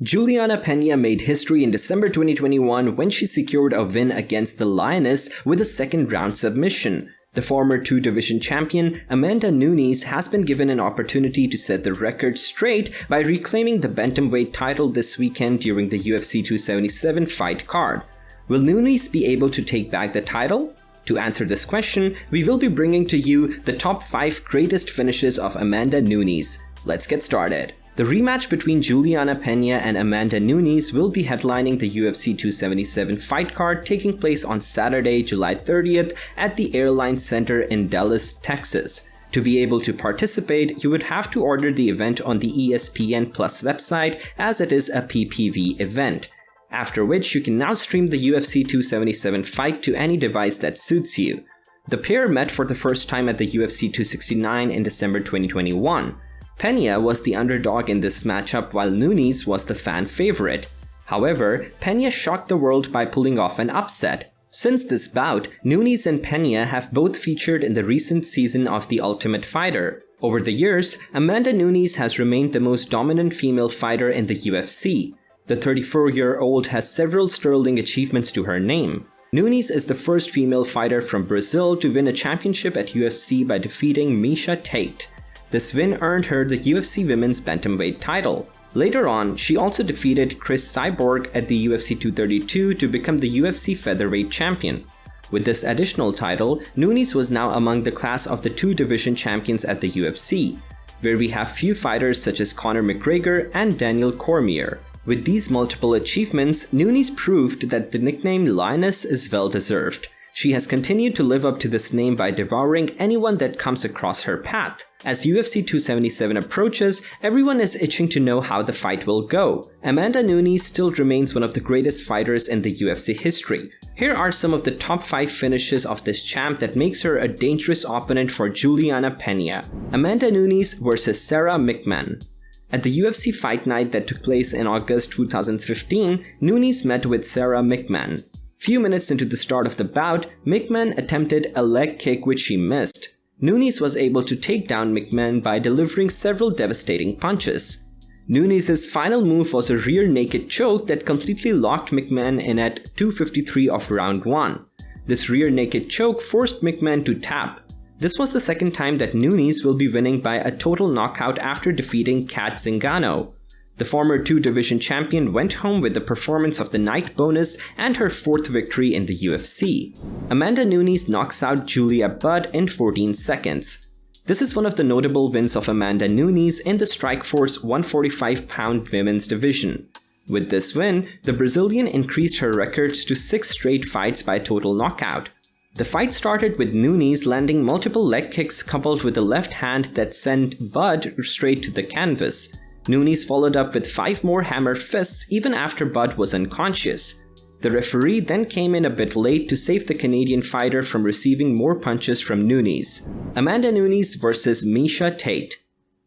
Julianna Pena made history in December 2021 when she secured a win against the Lioness with a second-round submission. The former two-division champion, Amanda Nunes, has been given an opportunity to set the record straight by reclaiming the bantamweight title this weekend during the UFC 277 fight card. Will Nunes be able to take back the title? To answer this question, we will be bringing to you the top 5 greatest finishes of Amanda Nunes. Let's get started. The rematch between Julianna Pena and Amanda Nunes will be headlining the UFC 277 fight card taking place on Saturday, July 30th at the Airline Center in Dallas, Texas. To be able to participate, you would have to order the event on the ESPN Plus website as it is a PPV event. After which you can now stream the UFC 277 fight to any device that suits you. The pair met for the first time at the UFC 269 in December 2021. Pena was the underdog in this matchup while Nunes was the fan favorite. However, Pena shocked the world by pulling off an upset. Since this bout, Nunes and Pena have both featured in the recent season of The Ultimate Fighter. Over the years, Amanda Nunes has remained the most dominant female fighter in the UFC. The 34-year-old has several sterling achievements to her name. Nunes is the first female fighter from Brazil to win a championship at UFC by defeating Miesha Tate. This win earned her the UFC Women's Bantamweight title. Later on, she also defeated Cyborg at the UFC 232 to become the UFC Featherweight champion. With this additional title, Nunes was now among the class of the two-division champions at the UFC, where we have few fighters such as Conor McGregor and Daniel Cormier. With these multiple achievements, Nunes proved that the nickname Lioness is well-deserved. She has continued to live up to this name by devouring anyone that comes across her path. As UFC 277 approaches, everyone is itching to know how the fight will go. Amanda Nunes still remains one of the greatest fighters in the UFC history. Here are some of the top 5 finishes of this champ that makes her a dangerous opponent for Julianna Pena. Amanda Nunes vs Sarah McMahon. At the UFC Fight Night that took place in August 2015, Nunes met with Sarah McMahon. Few minutes into the start of the bout, McMahon attempted a leg kick which she missed. Nunes was able to take down McMahon by delivering several devastating punches. Nunes' final move was a rear naked choke that completely locked McMahon in at 2:53 of round 1. This rear naked choke forced McMahon to tap. This was the second time that Nunes will be winning by a total knockout after defeating Kat Zingano. The former two-division champion went home with the performance of the night bonus and her 4th victory in the UFC. Amanda Nunes knocks out Julia Budd in 14 seconds. This is one of the notable wins of Amanda Nunes in the Strikeforce 145-pound women's division. With this win, the Brazilian increased her records to 6 straight fights by total knockout. The fight started with Nunes landing multiple leg kicks coupled with a left hand that sent Budd straight to the canvas. Nunes followed up with 5 more hammer fists even after Budd was unconscious. The referee then came in a bit late to save the Canadian fighter from receiving more punches from Nunes. Amanda Nunes vs Miesha Tate.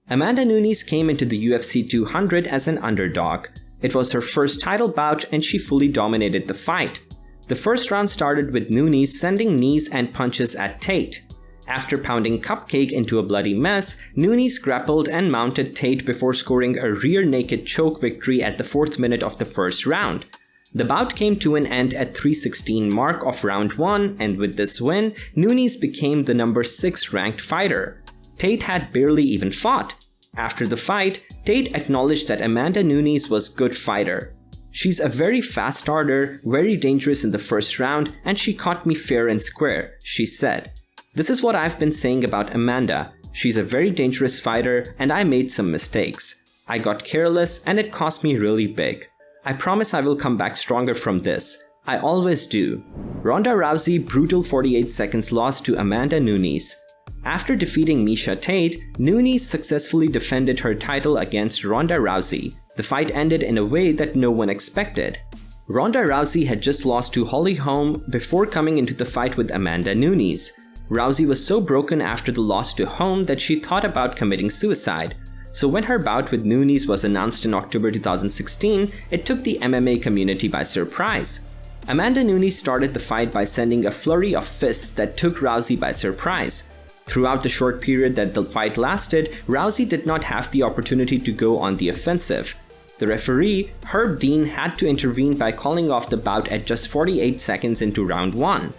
Amanda Nunes came into the UFC 200 as an underdog. It was her first title bout and she fully dominated the fight. The first round started with Nunes sending knees and punches at Tate. After pounding Cupcake into a bloody mess, Nunes grappled and mounted Tate before scoring a rear naked choke victory at the 4th minute of the first round. The bout came to an end at 3:16 mark of round 1, and with this win, Nunes became the number 6 ranked fighter. Tate had barely even fought. After the fight, Tate acknowledged that Amanda Nunes was a good fighter. She's a very fast starter, very dangerous in the first round, and she caught me fair and square, she said. This is what I've been saying about Amanda. She's a very dangerous fighter and I made some mistakes. I got careless and it cost me really big. I promise I will come back stronger from this. I always do. Ronda Rousey brutal 48 seconds loss to Amanda Nunes. After defeating Miesha Tate, Nunes successfully defended her title against Ronda Rousey. The fight ended in a way that no one expected. Ronda Rousey had just lost to Holly Holm before coming into the fight with Amanda Nunes. Rousey was so broken after the loss to Holm that she thought about committing suicide. So when her bout with Nunes was announced in October 2016, it took the MMA community by surprise. Amanda Nunes started the fight by sending a flurry of fists that took Rousey by surprise. Throughout the short period that the fight lasted, Rousey did not have the opportunity to go on the offensive. The referee, Herb Dean, had to intervene by calling off the bout at just 48 seconds into round 1.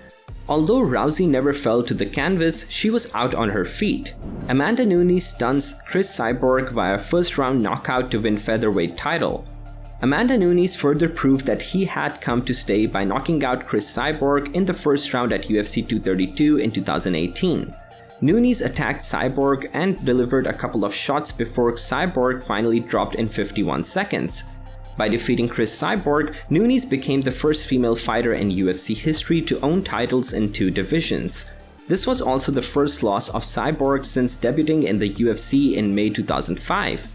Although Rousey never fell to the canvas, she was out on her feet. Amanda Nunes stuns Chris Cyborg via first-round knockout to win featherweight title. Amanda Nunes further proved that he had come to stay by knocking out Chris Cyborg in the first round at UFC 232 in 2018. Nunes attacked Cyborg and delivered a couple of shots before Cyborg finally dropped in 51 seconds. By defeating Chris Cyborg, Nunes became the first female fighter in UFC history to own titles in 2 divisions. This was also the first loss of Cyborg since debuting in the UFC in May 2005.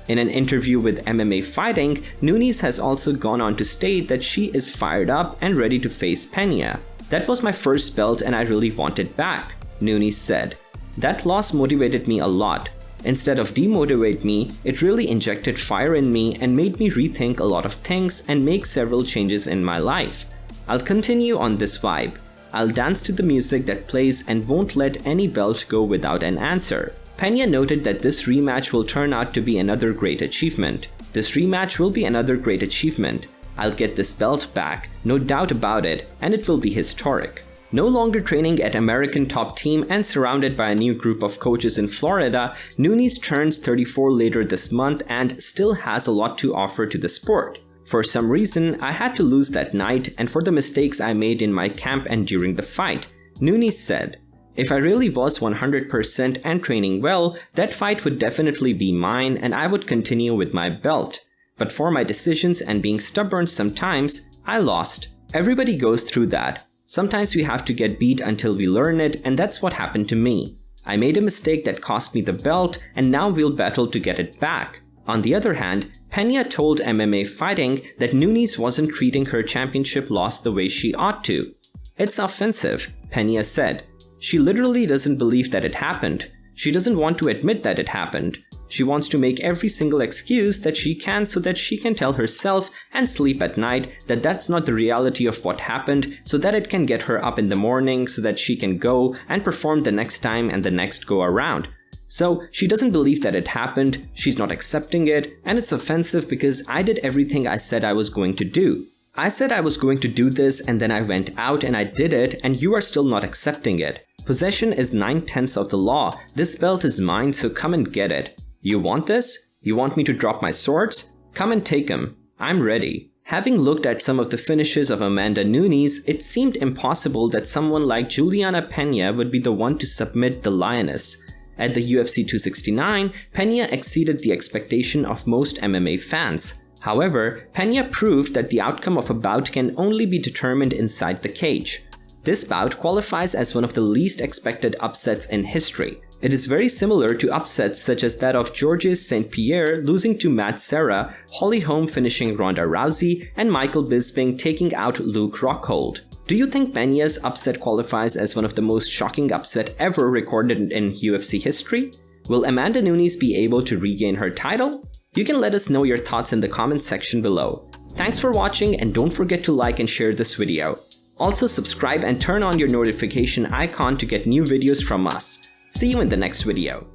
In an interview with MMA Fighting, Nunes has also gone on to state that she is fired up and ready to face Pena. "That was my first belt and I really want it back," Nunes said. "That loss motivated me a lot. Instead of demotivate me, it really injected fire in me and made me rethink a lot of things and make several changes in my life. I'll continue on this vibe. I'll dance to the music that plays and won't let any belt go without an answer." Pena noted that this rematch will turn out to be another great achievement. "This rematch will be another great achievement. I'll get this belt back, no doubt about it, and it will be historic." No longer training at American Top Team and surrounded by a new group of coaches in Florida, Nunes turns 34 later this month and still has a lot to offer to the sport. "For some reason, I had to lose that night and for the mistakes I made in my camp and during the fight," Nunes said. "If I really was 100% and training well, that fight would definitely be mine and I would continue with my belt. But for my decisions and being stubborn sometimes, I lost. Everybody goes through that. Sometimes we have to get beat until we learn it, and that's what happened to me. I made a mistake that cost me the belt and now we'll battle to get it back." On the other hand, Pena told MMA Fighting that Nunes wasn't treating her championship loss the way she ought to. "It's offensive," Pena said. "She literally doesn't believe that it happened. She doesn't want to admit that it happened. She wants to make every single excuse that she can so that she can tell herself and sleep at night that that's not the reality of what happened, so that it can get her up in the morning so that she can go and perform the next time and the next go around. So she doesn't believe that it happened, she's not accepting it, and it's offensive because I did everything I said I was going to do. I said I was going to do this and then I went out and I did it and you are still not accepting it. Possession is 9/10 of the law. This belt is mine, so come and get it. You want this? You want me to drop my swords? Come and take them. I'm ready." Having looked at some of the finishes of Amanda Nunes, it seemed impossible that someone like Julianna Pena would be the one to submit the Lioness. At the UFC 269, Pena exceeded the expectation of most MMA fans. However, Pena proved that the outcome of a bout can only be determined inside the cage. This bout qualifies as one of the least expected upsets in history. It is very similar to upsets such as that of Georges St. Pierre losing to Matt Serra, Holly Holm finishing Ronda Rousey, and Michael Bisping taking out Luke Rockhold. Do you think Pena's upset qualifies as one of the most shocking upset ever recorded in UFC history? Will Amanda Nunes be able to regain her title? You can let us know your thoughts in the comments section below. Thanks for watching and don't forget to like and share this video. Also subscribe and turn on your notification icon to get new videos from us. See you in the next video.